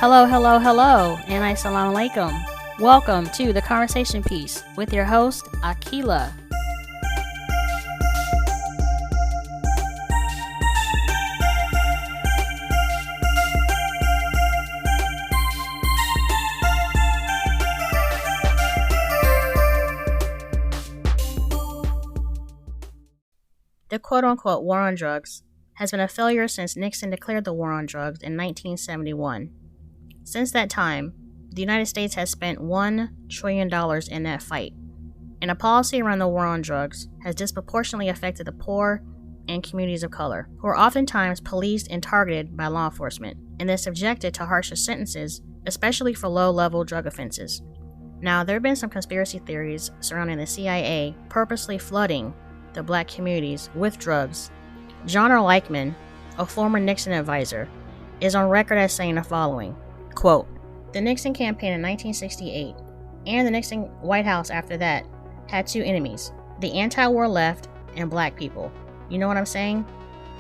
Hello, hello, hello, and assalamu alaikum. Welcome to The Conversation Piece with your host, Akila. The quote-unquote war on drugs has been a failure since Nixon declared the war on drugs in 1971. Since that time, the United States has spent $1 trillion in that fight, and the policy around the war on drugs has disproportionately affected the poor and communities of color, who are oftentimes policed and targeted by law enforcement, and then subjected to harsher sentences, especially for low-level drug offenses. Now, there have been some conspiracy theories surrounding the CIA purposely flooding the black communities with drugs. John Ehrlichman, a former Nixon advisor, is on record as saying the following, quote, "The Nixon campaign in 1968 and the Nixon White House after that had two enemies, the anti-war left and black people. You know what I'm saying?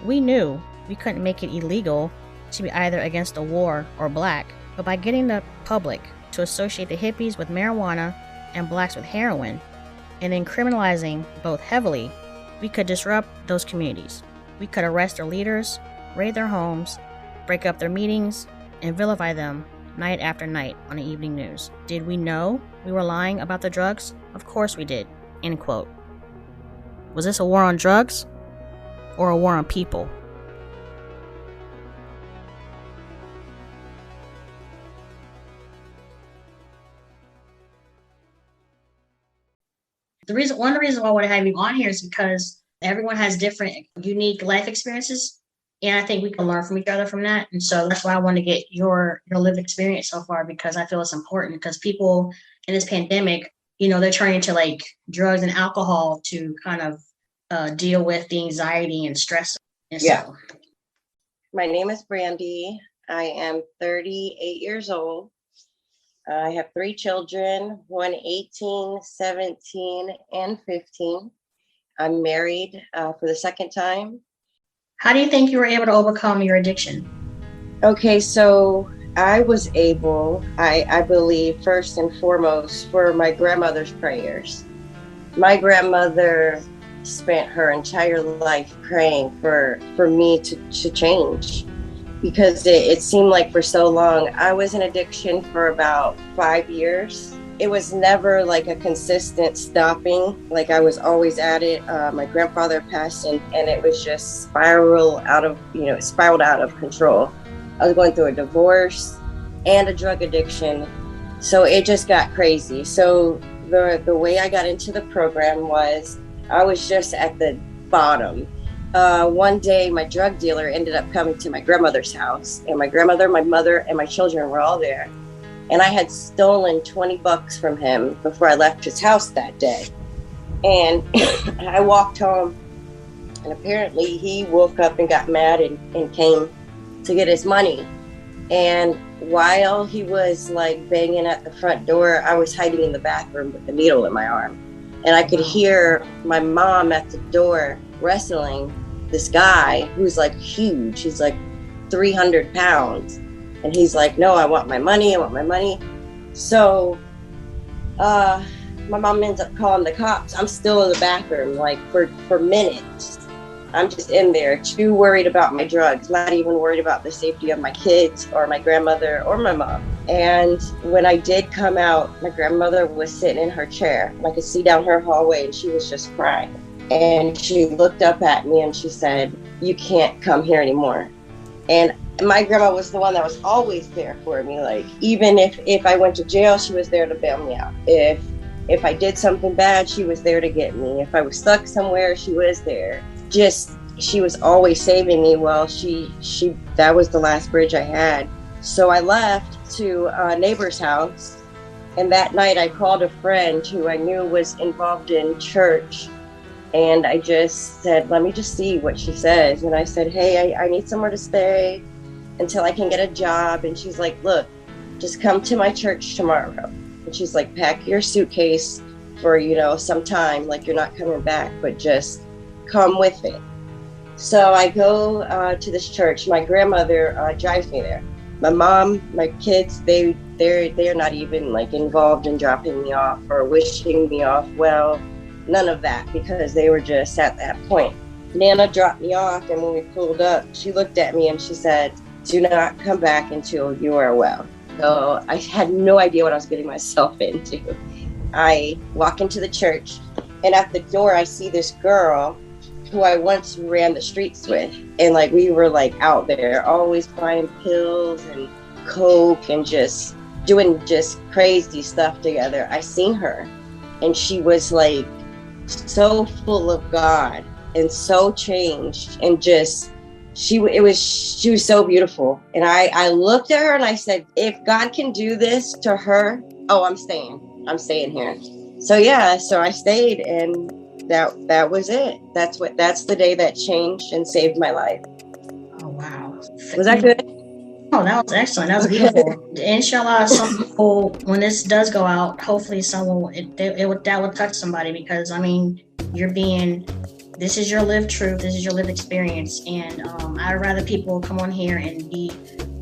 We knew we couldn't make it illegal to be either against the war or black, but by getting the public to associate the hippies with marijuana and blacks with heroin, and then criminalizing both heavily, we could disrupt those communities. We could arrest their leaders, raid their homes, break up their meetings, and vilify them night after night on the evening news. Did we know we were lying about the drugs? Of course we did." End quote. Was this a war on drugs or a war on people? One of the reasons why I want to have you on here is because everyone has different, unique life experiences, and I think we can learn from each other from that. And so that's why I want to get your lived experience so far, because I feel it's important. Because people in this pandemic, they're turning to like drugs and alcohol to kind of deal with the anxiety and stress. And Yeah. So, My name is Brandi. I am 38 years old. I have 3 children, one 18, 17, and 15. I'm married for the second time. how do you think you were able to overcome your addiction? Okay, so I was able, I believe, first and foremost, for my grandmother's prayers. My grandmother spent her entire life praying for me to change, because it seemed like for so long I was in addiction for about 5 years. It was never like a consistent stopping. Like I was always at it. My grandfather passed, and it was just spiraled out of control. I was going through a divorce and a drug addiction, so it just got crazy. So the way I got into the program was I was just at the bottom. One day, my drug dealer ended up coming to my grandmother's house, and my grandmother, my mother, and my children were all there. And I had stolen $20 from him before I left his house that day. And I walked home, and apparently he woke up and got mad and came to get his money. And while he was like banging at the front door, I was hiding in the bathroom with a needle in my arm. And I could hear my mom at the door wrestling this guy who's like huge. He's like 300 pounds. And he's like, "No, I want my money. So my mom ends up calling the cops. I'm still in the bathroom, like for minutes. I'm just in there, too worried about my drugs, not even worried about the safety of my kids or my grandmother or my mom. And when I did come out, my grandmother was sitting in her chair. I could see down her hallway, and she was just crying. And she looked up at me and she said, "You can't come here anymore." And my grandma was the one that was always there for me. Like, even if I went to jail, she was there to bail me out. If I did something bad, she was there to get me. If I was stuck somewhere, she was there. She was always saving me. Well, that was the last bridge I had. So I left to a neighbor's house, and that night I called a friend who I knew was involved in church. And I just said, "Let me just see what she says." And I said, "Hey, I need somewhere to stay until I can get a job." And she's like, "Look, just come to my church tomorrow." And she's like, "Pack your suitcase for, some time, like you're not coming back, but just come with it." So I go to this church. My grandmother drives me there. My mom, my kids, they're not even like involved in dropping me off or wishing me off well. None of that, because they were just at that point. Nana dropped me off, and when we pulled up, she looked at me and she said, "Do not come back until you are well." So I had no idea what I was getting myself into. I walk into the church, and at the door I see this girl who I once ran the streets with. And like we were like out there always buying pills and coke and just doing just crazy stuff together. I seen her, and she was like so full of God and so changed, and just she was so beautiful. And I looked at her and I said, if God can do this to her, oh, I'm staying here. So yeah, so I stayed, and that was it. That's the day that changed and saved my life. Oh wow. Was that good? Oh, that was excellent. That was beautiful. Inshallah, some people, when this does go out, hopefully someone that will touch somebody, because I mean, this is your lived truth, this is your lived experience, and I'd rather people come on here and be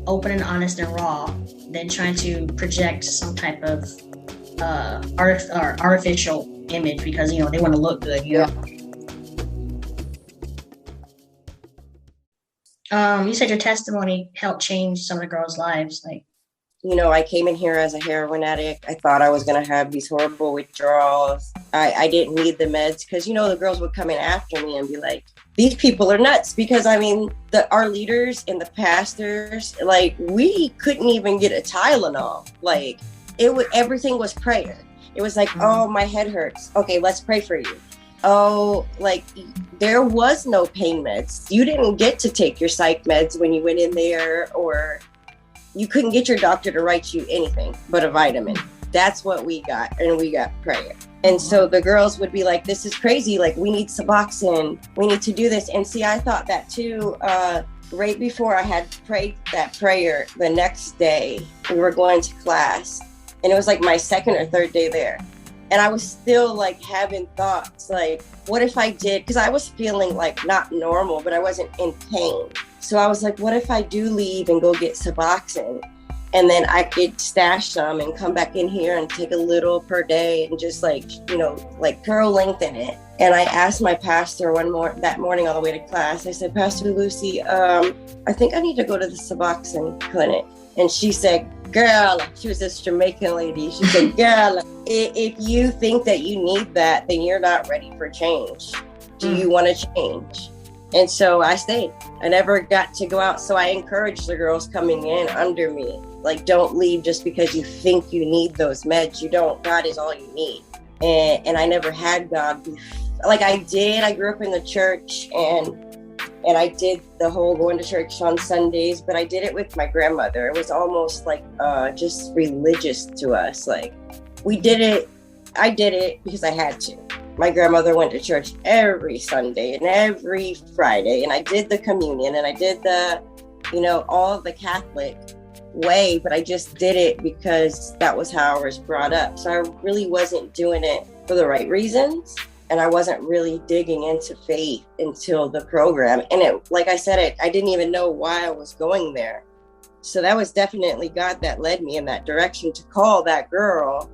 open and honest and raw than trying to project some type of artificial image, because they want to look good. You said your testimony helped change some of the girls' lives. Like, I came in here as a heroin addict. I thought I was going to have these horrible withdrawals. I didn't need the meds, because, the girls would come in after me and be like, these people are nuts. Because, I mean, our leaders and the pastors, like, we couldn't even get a Tylenol. Like, everything was prayer. It was like, oh, my head hurts. Okay, let's pray for you. Oh, like, there was no pain meds. You didn't get to take your psych meds when you went in there, or you couldn't get your doctor to write you anything but a vitamin. That's what we got, and we got prayer. And so the girls would be like, this is crazy. Like, we need Suboxone. We need to do this. And see, I thought that too. Right before I had prayed that prayer, the next day we were going to class, and it was like my second or third day there. And I was still like having thoughts like, what if I did? Because I was feeling like not normal, but I wasn't in pain. So I was like, what if I do leave and go get Suboxone? And then I could stash some and come back in here and take a little per day and just like girl lengthen it. And I asked my pastor that morning on the way to class, I said, Pastor Lucy, I think I need to go to the Suboxone clinic. And she said, girl, she was this Jamaican lady. She said, girl, if you think that you need that, then you're not ready for change. Do you want to change? And so I stayed. I never got to go out. So I encouraged the girls coming in under me, like, don't leave just because you think you need those meds. You don't. God is all you need. And I never had God. Like, I did. I grew up in the church, and I did the whole going to church on Sundays, but I did it with my grandmother. It was almost like just religious to us. Like, we did it. I did it because I had to. My grandmother went to church every Sunday and every Friday, and I did the communion, and I did the, all the Catholic way, but I just did it because that was how I was brought up. So I really wasn't doing it for the right reasons. And I wasn't really digging into faith until the program. And it, like I said, I didn't even know why I was going there. So that was definitely God that led me in that direction to call that girl,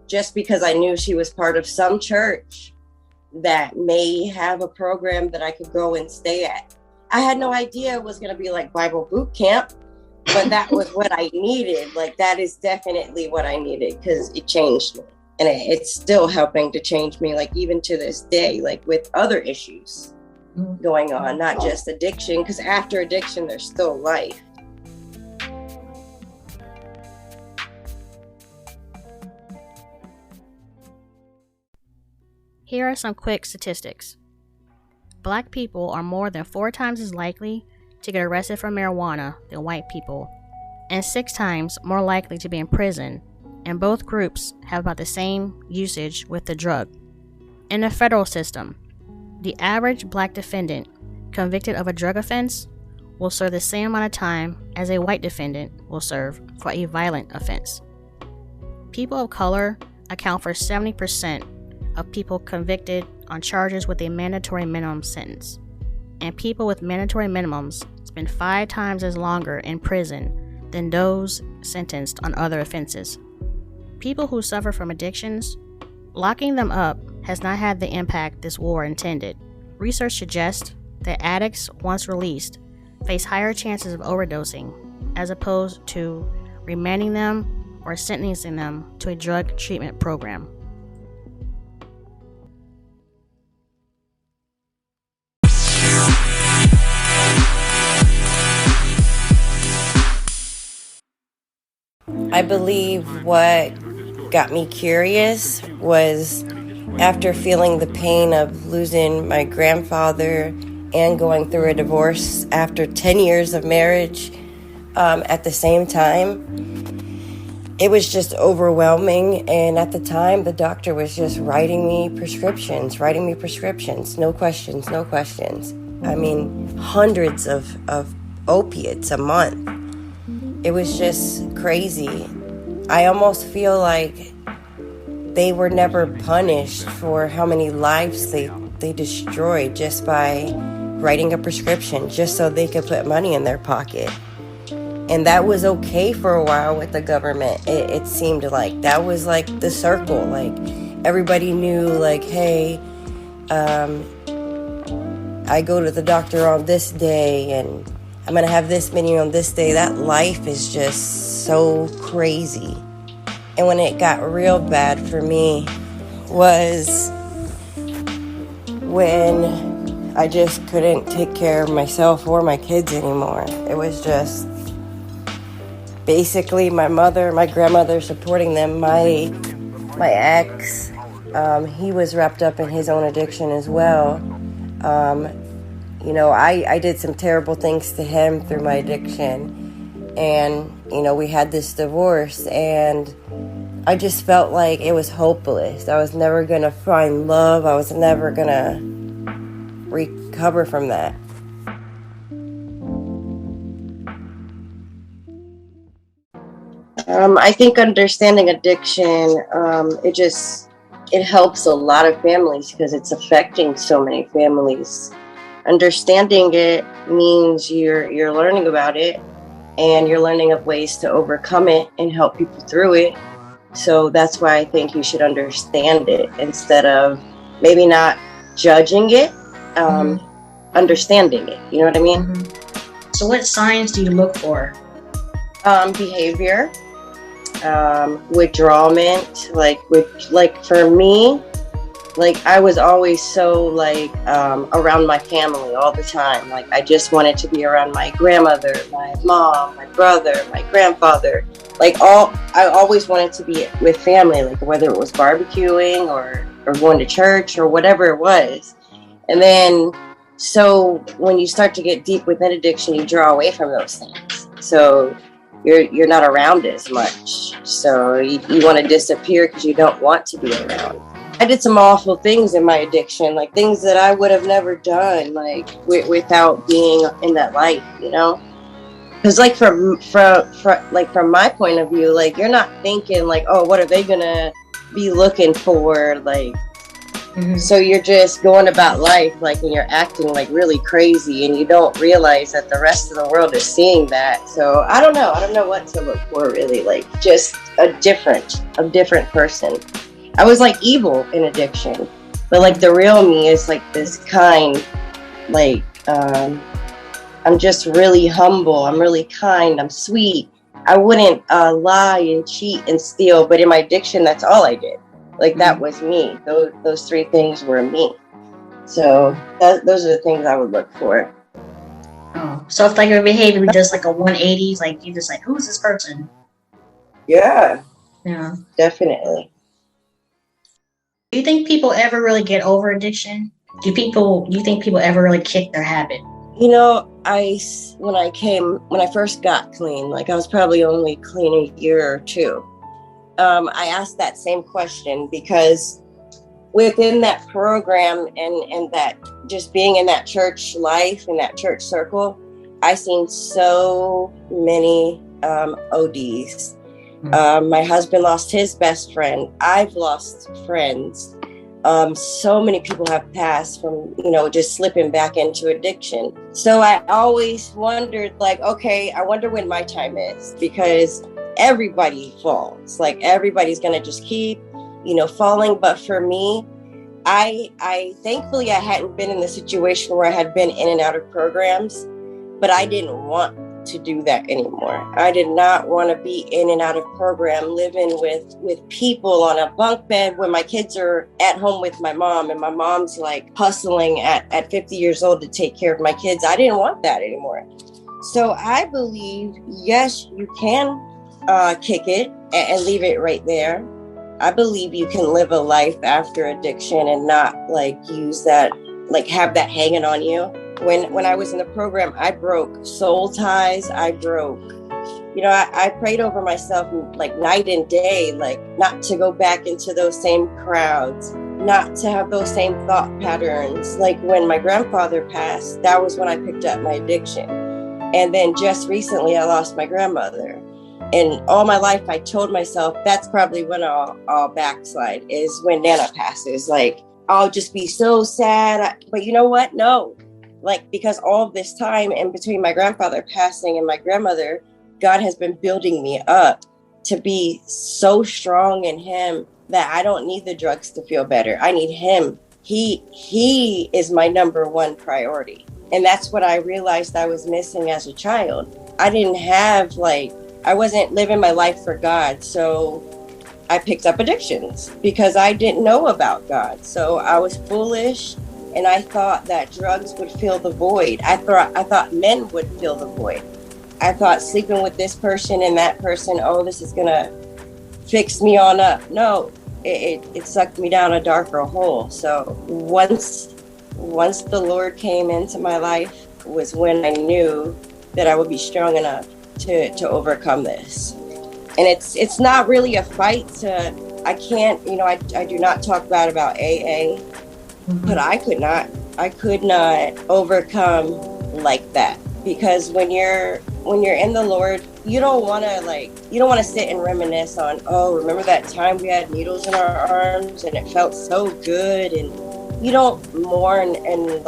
just because I knew she was part of some church that may have a program that I could go and stay at. I had no idea it was going to be like Bible boot camp, but that was what I needed. Like, that is definitely what I needed, because it changed me. And it's still helping to change me, like, even to this day, like with other issues going on, not just addiction, because after addiction, there's still life. Here are some quick statistics. Black people are more than 4 times as likely to get arrested for marijuana than white people, and 6 times more likely to be in prison, and both groups have about the same usage with the drug. In the federal system, the average black defendant convicted of a drug offense will serve the same amount of time as a white defendant will serve for a violent offense. People of color account for 70% of people convicted on charges with a mandatory minimum sentence, and people with mandatory minimums spend 5 times as longer in prison than those sentenced on other offenses. People who suffer from addictions, locking them up has not had the impact this war intended. Research suggests that addicts, once released, face higher chances of overdosing, as opposed to remanding them or sentencing them to a drug treatment program. I believe what got me curious was after feeling the pain of losing my grandfather and going through a divorce after 10 years of marriage at the same time. It was just overwhelming, and at the time, the doctor was just writing me prescriptions, no questions. I mean, hundreds of opiates a month. It was just crazy. I almost feel like they were never punished for how many lives they destroyed just by writing a prescription, just so they could put money in their pocket. And that was okay for a while with the government. It seemed like that was like the circle. Like everybody knew, like, hey, I go to the doctor on this day and I'm going to have this many on this day. That life is just so crazy. And when it got real bad for me was when I just couldn't take care of myself or my kids anymore. It was just basically my grandmother supporting them. My ex, he was wrapped up in his own addiction as well. I did some terrible things to him through my addiction. And, we had this divorce, and I just felt like it was hopeless. I was never going to find love. I was never going to recover from that. I think understanding addiction, it helps a lot of families because it's affecting so many families. Understanding it means you're learning about it, and you're learning of ways to overcome it and help people through it. So that's why I think you should understand it instead of maybe not judging it, understanding it. You know what I mean? Mm-hmm. So what signs do you look for? Behavior, withdrawment, like for me, like I was always so around my family all the time. Like I just wanted to be around my grandmother, my mom, my brother, my grandfather. I always wanted to be with family, like whether it was barbecuing or going to church or whatever it was. And then, so when you start to get deep within addiction, you draw away from those things. So you're not around as much. So you want to disappear because you don't want to be around. I did some awful things in my addiction, like things that I would have never done, without being in that light, Because from my point of view, like you're not thinking like, oh, what are they gonna be looking for, So you're just going about life and you're acting like really crazy, and you don't realize that the rest of the world is seeing that. So I don't know what to look for really, just a different person. I was evil in addiction, but the real me is this kind, I'm just really humble. I'm really kind. I'm sweet. I wouldn't lie and cheat and steal, but in my addiction, that's all I did. That was me. Those three things were me. So those are the things I would look for. Oh, so if your behavior does a 180, you just who's this person? Yeah. Yeah. Definitely. Do you think people ever really get over addiction? Do you think people ever really kick their habit? When I first got clean, I was probably only clean a year or two. I asked that same question because within that program and that just being in that church life, in that church circle, I seen so many ODs. My husband lost his best friend. I've lost friends. So many people have passed from, just slipping back into addiction. So I always wondered, like, okay, I wonder when my time is, because everybody falls. Like, everybody's going to just keep, falling. But for me, I thankfully I hadn't been in the situation where I had been in and out of programs, but I didn't want to do that anymore. I did not want to be in and out of program, living with people on a bunk bed when my kids are at home with my mom, and my mom's like hustling at 50 years old to take care of my kids. I didn't want that anymore. So I believe, yes, you can kick it and leave it right there. I believe you can live a life after addiction and not like use that, like have that hanging on you. When I was in the program, I broke soul ties. I broke, I prayed over myself like night and day, like not to go back into those same crowds, not to have those same thought patterns. Like when my grandfather passed, that was when I picked up my addiction. And then just recently, I lost my grandmother. And all my life, I told myself that's probably when I'll backslide, is when Nana passes. Like, I'll just be so sad. But you know what? No. Like, because all of this time in between my grandfather passing and my grandmother, God has been building me up to be so strong in him that I don't need the drugs to feel better. I need him. He is my number one priority. And that's what I realized I was missing as a child. I didn't have I wasn't living my life for God. So I picked up addictions because I didn't know about God. So I was foolish. And I thought that drugs would fill the void. I thought men would fill the void. I thought sleeping with this person and that person, oh, this is gonna fix me on up. No, it sucked me down a darker hole. So once the Lord came into my life was when I knew that I would be strong enough to overcome this. And it's not really a fight. I do not talk bad about AA. But I could not overcome like that, because when you're in the Lord, you don't want to sit and reminisce on, oh, remember that time we had needles in our arms and it felt so good, and you don't mourn and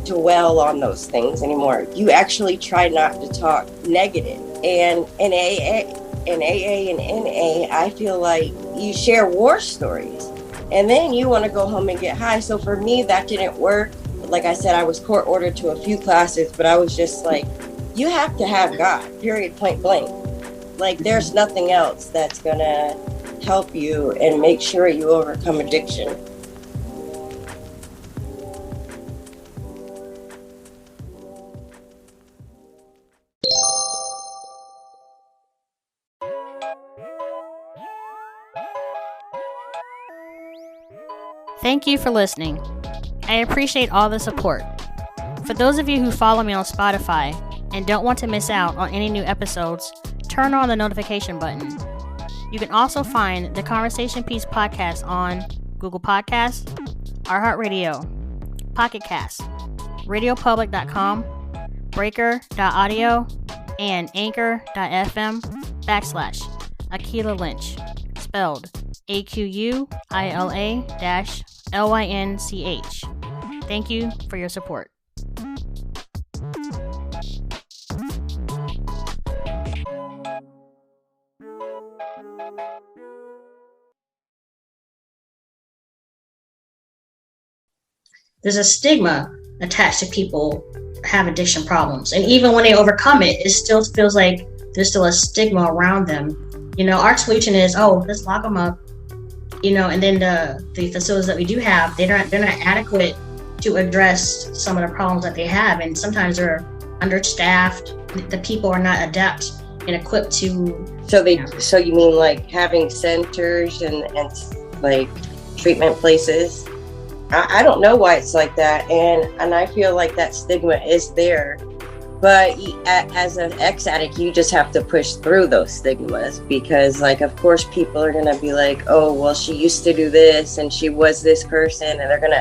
dwell on those things anymore. You actually try not to talk negative. And in AA and NA, I feel like you share war stories. And then you want to go home and get high. So for me, that didn't work. Like I said, I was court ordered to a few classes, but I was just like, you have to have God, period, point blank. Like, there's nothing else that's going to help you and make sure you overcome addiction. Thank you for listening. I appreciate all the support. For those of you who follow me on Spotify and don't want to miss out on any new episodes, turn on the notification button. You can also find the Conversation Piece podcast on Google Podcasts, iHeartRadio, Pocket Cast, RadioPublic.com, Breaker.audio, and Anchor.fm/Akila Lynch, spelled AQUILA-LYNCH. Thank you for your support. There's a stigma attached to people who have addiction problems. And even when they overcome it, it still feels like there's still a stigma around them. Our solution is, let's lock them up. And then the facilities that we do have, they're not adequate to address some of the problems that they have. And sometimes they're understaffed. The people are not adept and equipped to. So you mean like having centers and like treatment places? I don't know why it's like that. And I feel like that stigma is there. But as an ex-addict, you just have to push through those stigmas, because of course people are going to be like, oh, well, she used to do this and she was this person, and they're going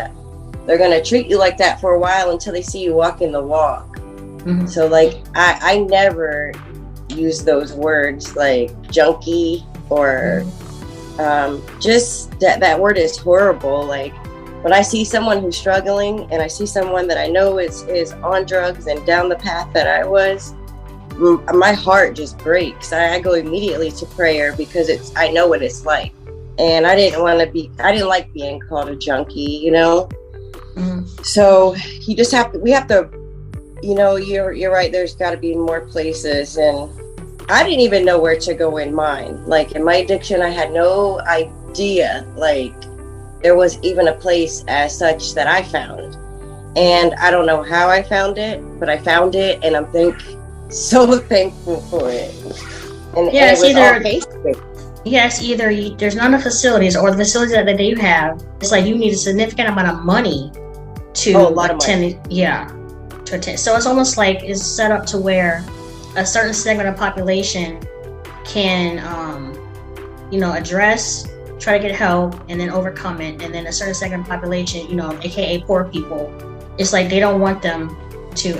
to treat you like that for a while until they see you walking the walk. Mm-hmm. So I never use those words like junkie or just that word is horrible. when I see someone who's struggling and I see someone that I know is on drugs and down the path that I was, my heart just breaks. I go immediately to prayer because I know what it's like. And I didn't like being called a junkie, you know? So we have to, you know, you're right. There's got to be more places. And I didn't even know where to go in mine. Like in my addiction, I had no idea, like there was even a place as such that I found. And I don't know how I found it, but I found it, and I'm so thankful for it. And, yeah, and it was all Facebook. Yes, either there's not enough facilities, or the facilities that they do have, it's like you need a significant amount of money to attend. Yeah, to attend. So it's almost like it's set up to where a certain segment of population can, you know, try to get help, and then overcome it. And then a certain segment of population, you know, aka poor people, it's like they don't want them to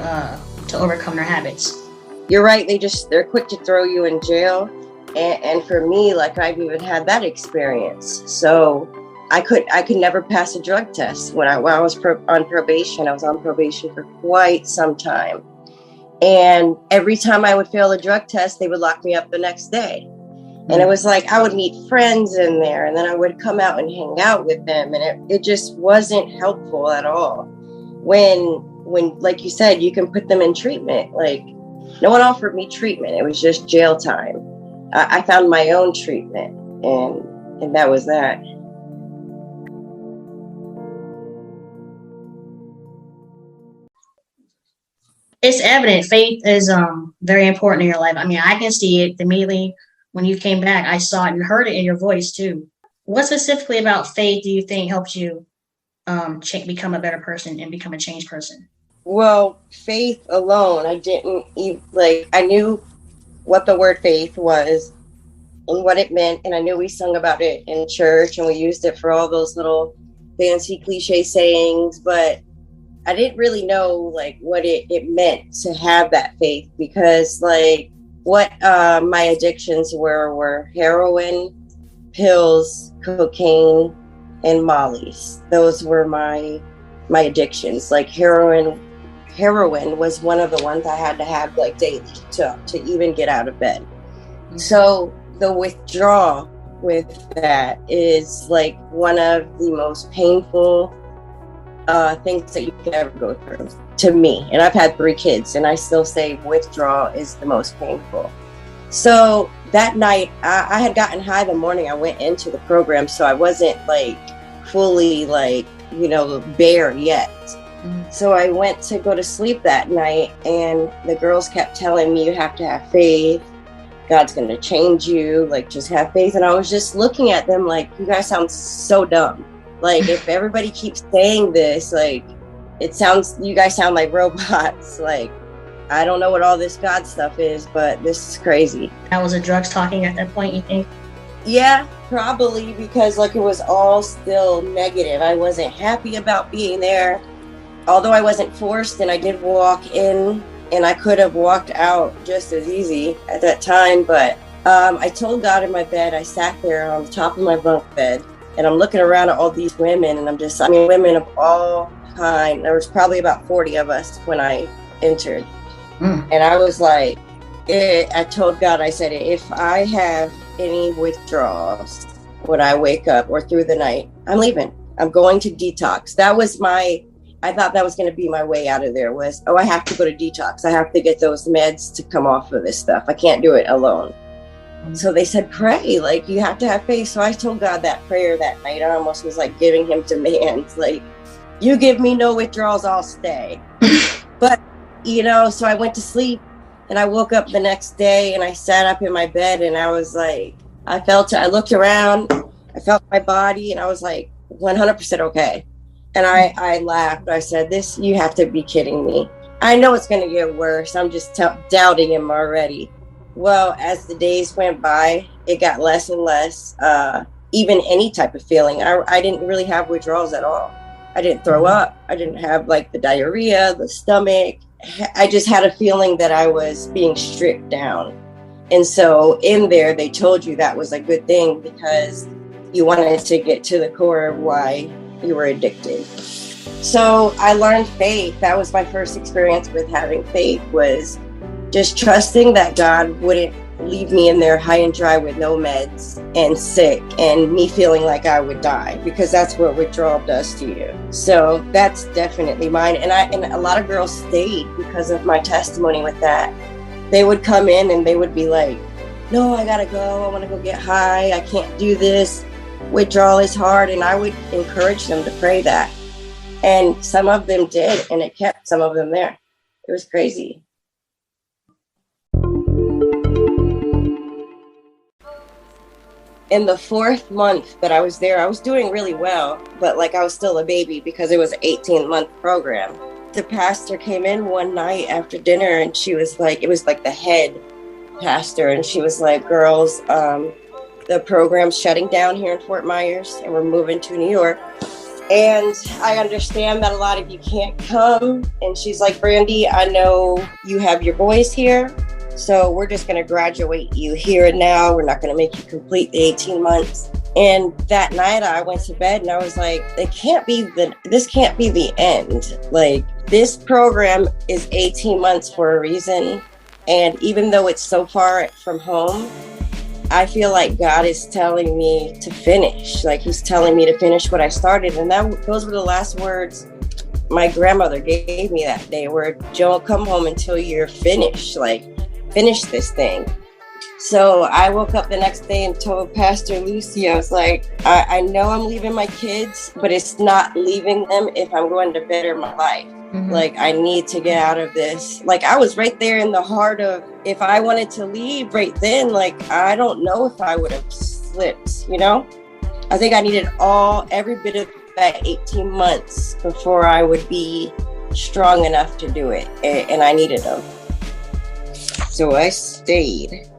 overcome their habits. You're right. They're quick to throw you in jail. And for me, like I've even had that experience. So I could never pass a drug test when I was on probation. I was on probation for quite some time. And every time I would fail a drug test, they would lock me up the next day. And it was like I would meet friends in there, and then I would come out and hang out with them. And it just wasn't helpful at all. When, like you said, you can put them in treatment. Like no one offered me treatment. It was just jail time. I found my own treatment, and that was that. It's evident faith is very important in your life. I mean, I can see it immediately when you came back. I saw it and heard it in your voice too. What specifically about faith do you think helps you become a better person and become a changed person? Well, faith alone, I knew what the word faith was and what it meant, and I knew we sung about it in church and we used it for all those little fancy cliche sayings, but I didn't really know like what it meant to have that faith, because like what my addictions were heroin, pills, cocaine, and mollies. Those were my addictions. Like heroin was one of the ones I had to have like daily to even get out of bed. So the withdrawal with that is like one of the most painful things that you could ever go through to me. And I've had 3 kids, and I still say withdrawal is the most painful. So that night I had gotten high the morning I went into the program, so I wasn't like fully like, you know, bare yet. So I went to go to sleep that night, and the girls kept telling me, you have to have faith, God's going to change you, like just have faith. And I was just looking at them like, you guys sound so dumb. Like if everybody keeps saying this, like you guys sound like robots. Like I don't know what all this God stuff is, but this is crazy. That was the drugs talking at that point, you think? Yeah, probably, because like it was all still negative. I wasn't happy about being there, although I wasn't forced, and I did walk in, and I could have walked out just as easy at that time. But I told God in my bed, I sat there on the top of my bunk bed, and I'm looking around at all these women, and women of all kind. There was probably about 40 of us when I entered. And I was like, I told God, I said, if I have any withdrawals when I wake up or through the night, I'm leaving. I'm going to detox. I thought that was going to be my way out of there was, I have to go to detox. I have to get those meds to come off of this stuff. I can't do it alone. So they said, pray, like you have to have faith. So I told God that prayer that night. I almost was like giving him demands, like, you give me no withdrawals, I'll stay. But, you know, so I went to sleep, and I woke up the next day, and I sat up in my bed, and I was like, I looked around, I felt my body, and I was like 100% okay. And I laughed. I said, you have to be kidding me. I know it's going to get worse. I'm just doubting him already. Well, as the days went by, it got less and less. Even any type of feeling. I didn't really have withdrawals at all. I didn't throw up. I didn't have like the diarrhea, the stomach. I just had a feeling that I was being stripped down. And so in there, they told you that was a good thing because you wanted to get to the core of why you were addicted. So I learned faith. That was my first experience with having faith, was just trusting that God wouldn't leave me in there high and dry with no meds and sick and me feeling like I would die, because that's what withdrawal does to you. So that's definitely mine. And a lot of girls stayed because of my testimony with that. They would come in and they would be like, no, I gotta go. I want to go get high. I can't do this. Withdrawal is hard. And I would encourage them to pray that. And some of them did, and it kept some of them there. It was crazy. In the 4th month that I was there, I was doing really well, but like I was still a baby because it was an 18-month program. The pastor came in one night after dinner, and she was like, it was like the head pastor, and she was like, girls, the program's shutting down here in Fort Myers and we're moving to New York. And I understand that a lot of you can't come. And she's like, Brandi, I know you have your boys here, so we're just going to graduate you here and now. We're not going to make you complete the 18 months. And that night I went to bed and I was like, this can't be the end. Like, this program is 18 months for a reason. And even though it's so far from home, I feel like God is telling me to finish. Like, he's telling me to finish what I started. And those were the last words my grandmother gave me that day, were, don't come home until you're finished. Like, finish this thing. So I woke up the next day and told Pastor Lucy, I was like, I know I'm leaving my kids, but it's not leaving them if I'm going to better my life. Mm-hmm. Like, I need to get out of this. Like, I was right there in the heart of, if I wanted to leave right then, like, I don't know if I would have slipped, you know? I think I needed every bit of that 18 months before I would be strong enough to do it. And I needed them. So I stayed.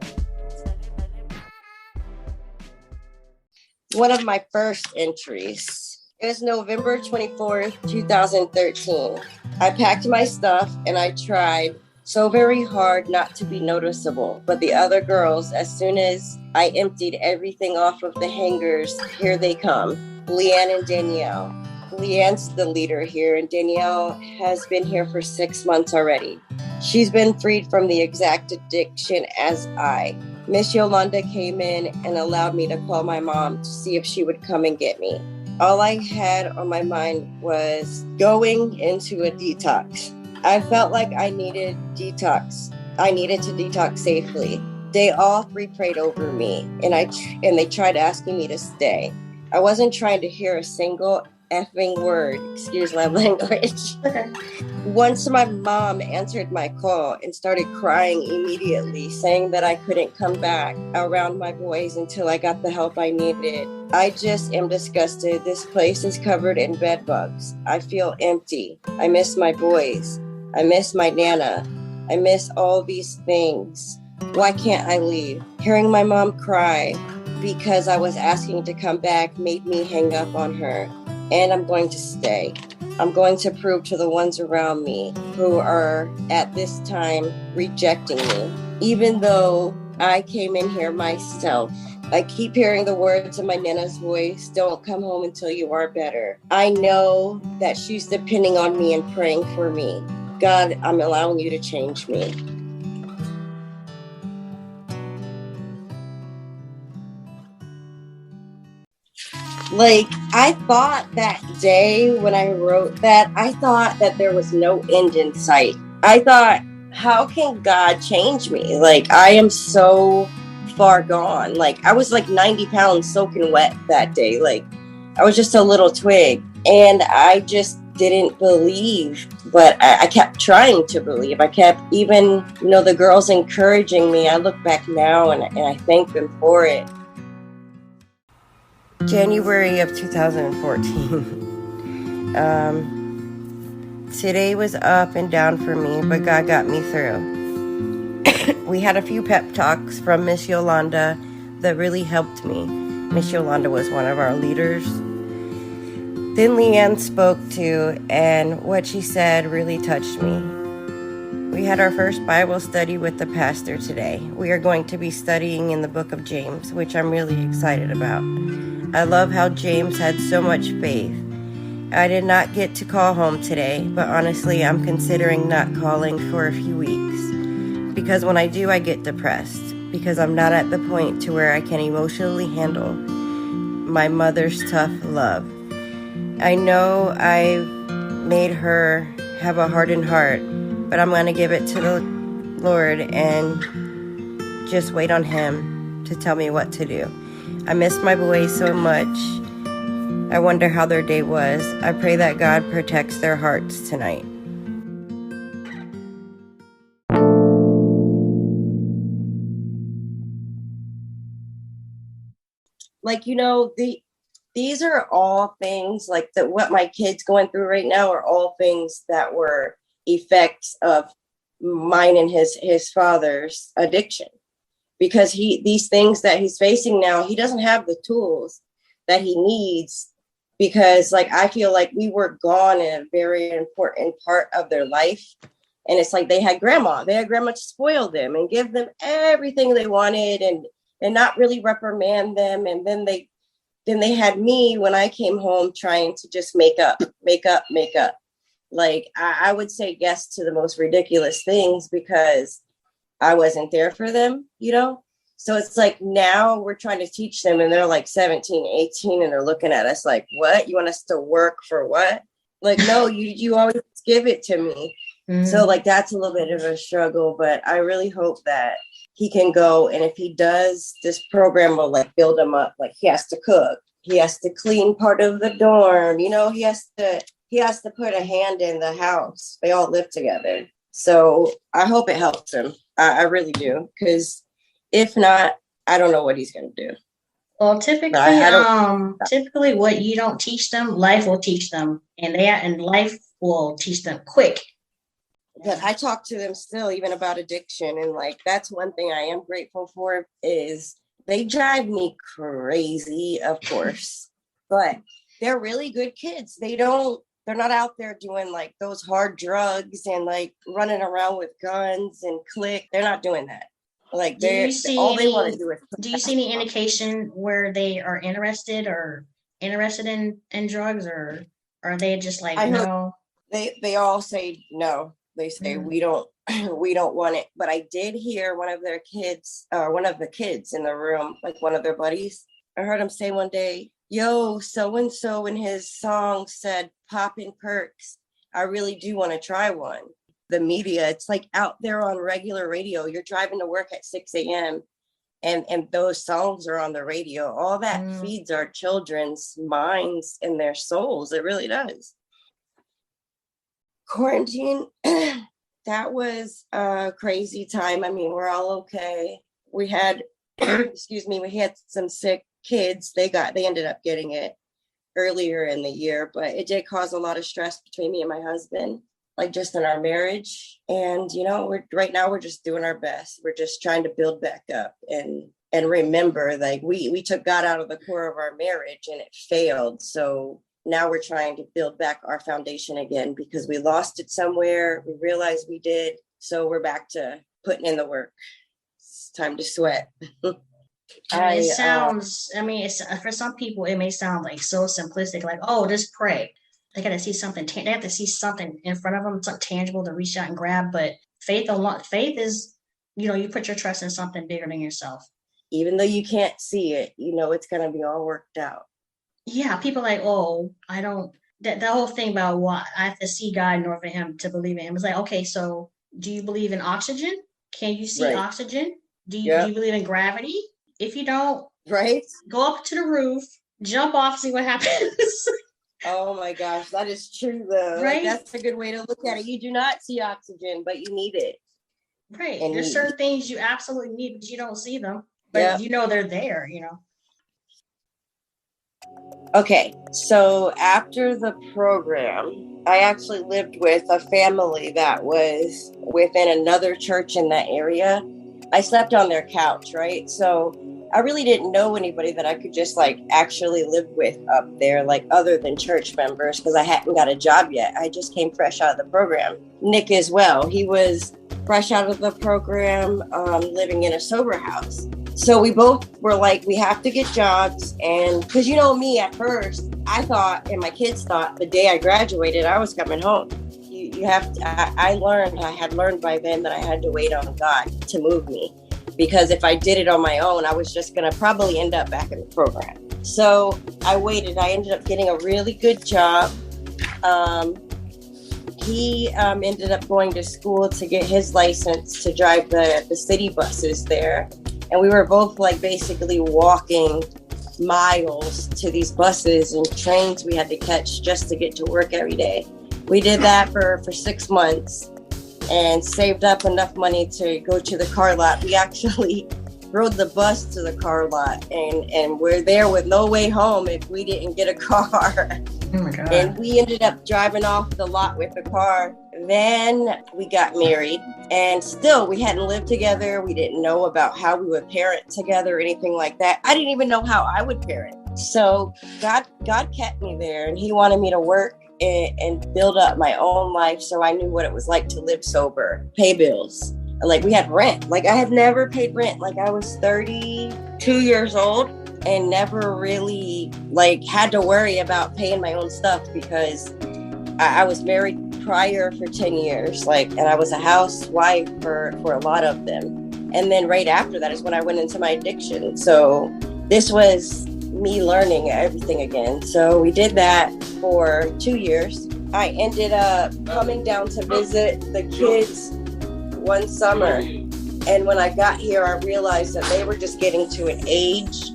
One of my first entries. It was November 24th, 2013. I packed my stuff and I tried so very hard not to be noticeable. But the other girls, as soon as I emptied everything off of the hangers, here they come, Leanne and Danielle. Leanne's the leader here, and Danielle has been here for 6 months already. She's been freed from the exact addiction as I. Miss Yolanda came in and allowed me to call my mom to see if she would come and get me. All I had on my mind was going into a detox. I felt like I needed detox. I needed to detox safely. They all 3 prayed over me, and they tried asking me to stay. I wasn't trying to hear a single effing word, excuse my language. Once my mom answered my call and started crying immediately, saying that I couldn't come back around my boys until I got the help I needed. I just am disgusted. This place is covered in bed bugs. I feel empty. I miss my boys. I miss my Nana. I miss all these things. Why can't I leave? Hearing my mom cry because I was asking to come back made me hang up on her. And I'm going to stay. I'm going to prove to the ones around me who are at this time rejecting me. Even though I came in here myself, I keep hearing the words of my Nana's voice, don't come home until you are better. I know that she's depending on me and praying for me. God, I'm allowing you to change me. Like, I thought that day when I wrote that, I thought that there was no end in sight. I thought, how can God change me? Like, I am so far gone. Like, I was like 90 pounds soaking wet that day. Like, I was just a little twig. And I just didn't believe, but I kept trying to believe. I kept, even, the girls encouraging me. I look back now and I thank them for it. January of 2014. Today was up and down for me, but God got me through. We had a few pep talks from Miss Yolanda that really helped me. Miss Yolanda was one of our leaders. Then Leanne spoke too, and what she said really touched me. We had our first Bible study with the pastor today. We are going to be studying in the book of James, which I'm really excited about. I love how James had so much faith. I did not get to call home today, but honestly, I'm considering not calling for a few weeks. Because when I do, I get depressed. Because I'm not at the point to where I can emotionally handle my mother's tough love. I know I've made her have a hardened heart, but I'm going to give it to the Lord and just wait on Him to tell me what to do. I miss my boys so much. I wonder how their day was. I pray that God protects their hearts tonight. Like, these are all things like that. What my kid's going through right now are all things that were effects of mine and his father's addiction. Because these things that he's facing now, he doesn't have the tools that he needs. Because like I feel like we were gone in a very important part of their life. And it's like they had grandma to spoil them and give them everything they wanted and not really reprimand them. And then they had me when I came home trying to just make up. Like I would say yes to the most ridiculous things because I wasn't there for them, So it's like now we're trying to teach them and they're like 17, 18 and they're looking at us like, what? You want us to work for what? Like, no, you always give it to me. Mm-hmm. So like that's a little bit of a struggle, but I really hope that he can go. And if he does, this program will like build him up. Like he has to cook. He has to clean part of the dorm. He has to put a hand in the house. They all live together. So I hope it helps him. I really do. Because if not, I don't know what he's going to do. Well, typically, typically what you don't teach them, life will teach them. And life will teach them quick. But I talk to them still even about addiction. And like, that's one thing I am grateful for is they drive me crazy, of course. But they're really good kids. They're not out there doing like those hard drugs and like running around with guns and click. They're not doing that. Like they want to do is. Do you see any indication where they are interested in drugs, or are they just like no? They all say no. They say we don't want it. But I did hear one of the kids in the room, like one of their buddies. I heard him say one day, yo, so-and-so in his song said, poppin' perks. I really do want to try one. The media, it's like out there on regular radio. You're driving to work at 6 a.m. and those songs are on the radio. All that feeds our children's minds and their souls. It really does. Quarantine, that was a crazy time. I mean, we're all okay. We had, we had some sick kids. They ended up getting it earlier in the year, but it did cause a lot of stress between me and my husband, like just in our marriage. And, right now we're just doing our best. We're just trying to build back up and remember, like we took God out of the core of our marriage and it failed. So now we're trying to build back our foundation again because we lost it somewhere. We realized we did. So we're back to putting in the work. It's time to sweat. It sounds, for some people, it may sound like so simplistic, like, oh, just pray. They got to see something. They have to see something in front of them, something tangible to reach out and grab. But faith is, you put your trust in something bigger than yourself. Even though you can't see it, it's going to be all worked out. Yeah, people are like, oh, I don't. That whole thing about what I have to see God in order for him to believe in him. It's like, okay, so do you believe in oxygen? Can you see oxygen? Do you believe in gravity? If you don't, go up to the roof, jump off, see what happens. Oh my gosh, that is true though. Right? Like, that's a good way to look at it. You do not see oxygen, but you need it. Right. And there's certain things you absolutely need, but you don't see them. But they're there, Okay, so after the program, I actually lived with a family that was within another church in that area. I slept on their couch, right? So I really didn't know anybody that I could just like actually live with up there, like other than church members, because I hadn't got a job yet. I just came fresh out of the program. Nick as well. He was fresh out of the program, living in a sober house. So we both were like, we have to get jobs. And because you know me, at first, I thought, and my kids thought, the day I graduated, I was coming home. You have to, I had learned by then that I had to wait on God to move me. Because if I did it on my own, I was just going to probably end up back in the program. So I waited. I ended up getting a really good job. He ended up going to school to get his license to drive the city buses there. And we were both like basically walking miles to these buses and trains we had to catch just to get to work every day. We did that for 6 months and saved up enough money to go to the car lot. We actually rode the bus to the car lot, and we're there with no way home if we didn't get a car. Oh my God. And we ended up driving off the lot with the car. Then we got married, and still we hadn't lived together. We didn't know about how we would parent together or anything like that. I didn't even know how I would parent. So God kept me there, and he wanted me to work and build up my own life, so I knew what it was like to live sober, pay bills. Like we had rent. Like I had never paid rent. Like I was 32 years old and never really like had to worry about paying my own stuff because I was married prior for 10 years. Like, and I was a housewife for a lot of them. And then right after that is when I went into my addiction. So this was me learning everything again. So we did that for 2 years. I ended up coming down to visit the kids one summer. And when I got here, I realized that they were just getting to an age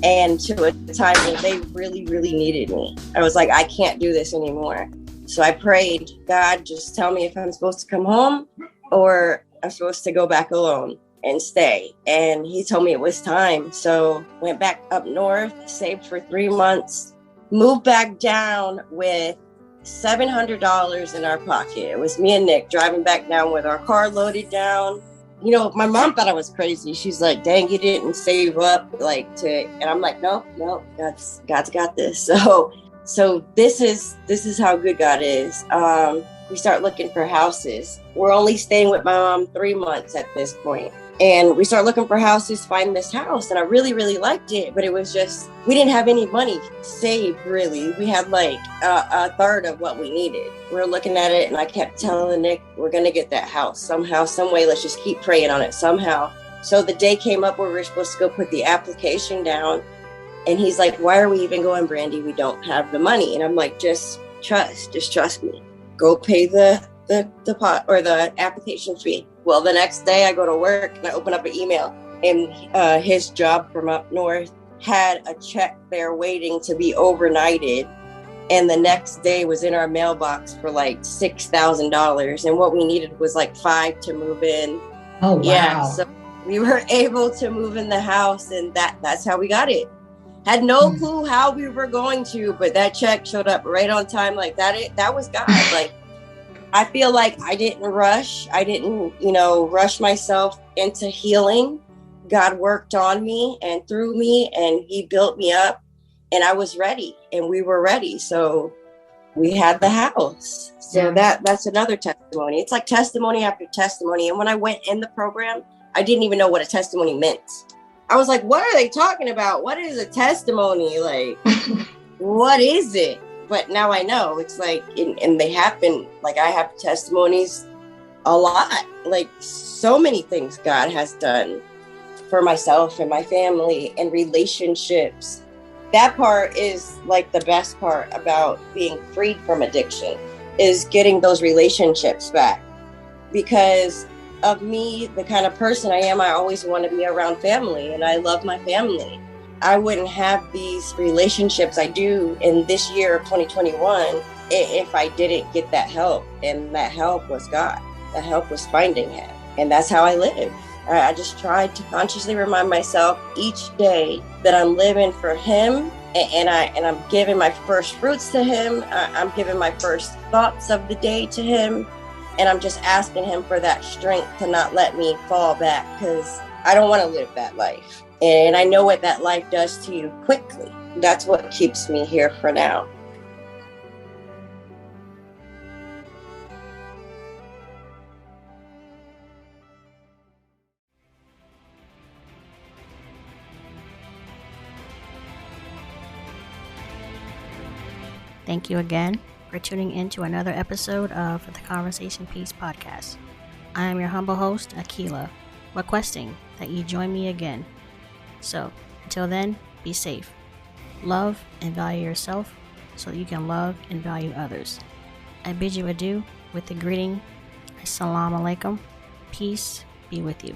and to a time where they really, really needed me. I was like, I can't do this anymore. So I prayed, God, just tell me if I'm supposed to come home or I'm supposed to go back alone and stay. And he told me it was time. So went back up north, saved for 3 months, moved back down with $700 in our pocket. It was me and Nick driving back down with our car loaded down. You know, my mom thought I was crazy. She's like, dang, you didn't save up and I'm like, no, God's got this. So this is how good God is. We start looking for houses. We're only staying with my mom 3 months at this point. And we start looking for houses, find this house. And I really, really liked it. But it was just, we didn't have any money saved, really. We had like a third of what we needed. We were looking at it and I kept telling Nick, we're going to get that house somehow, some way. Let's just keep praying on it somehow. So the day came up where we were supposed to go put the application down. And he's like, why are we even going, Brandi? We don't have the money. And I'm like, just trust me. Go pay the deposit or the application fee. Well, the next day I go to work and I open up an email and his job from up north had a check there waiting to be overnighted. And the next day was in our mailbox for like $6,000. And what we needed was like $5,000 to move in. Oh, wow. Yeah, so we were able to move in the house and that's how we got it. Had no clue how we were going to, but that check showed up right on time like that. That was God. Like, I feel like I didn't rush. I didn't, rush myself into healing. God worked on me and through me and he built me up and I was ready and we were ready. So we had the house. So that's another testimony. It's like testimony after testimony. And when I went in the program, I didn't even know what a testimony meant. I was like, what are they talking about? What is a testimony? Like, what is it? But now I know. It's like, and they happen. Like, I have testimonies a lot. Like, so many things God has done for myself and my family and relationships. That part is like the best part about being freed from addiction is getting those relationships back. Because of me, the kind of person I am, I always want to be around family and I love my family. I wouldn't have these relationships I do in this year of 2021 if I didn't get that help. And that help was God. That help was finding him. And that's how I live. I just tried to consciously remind myself each day that I'm living for him and I'm giving my first fruits to him. I'm giving my first thoughts of the day to him. And I'm just asking him for that strength to not let me fall back because I don't want to live that life. And I know what that life does to you quickly. That's what keeps me here for now. Thank you again for tuning in to another episode of the Conversation Piece podcast. I am your humble host, Akila, requesting that you join me again. So, until then, be safe. Love and value yourself so that you can love and value others. I bid you adieu with the greeting, Assalamu alaikum. Peace be with you.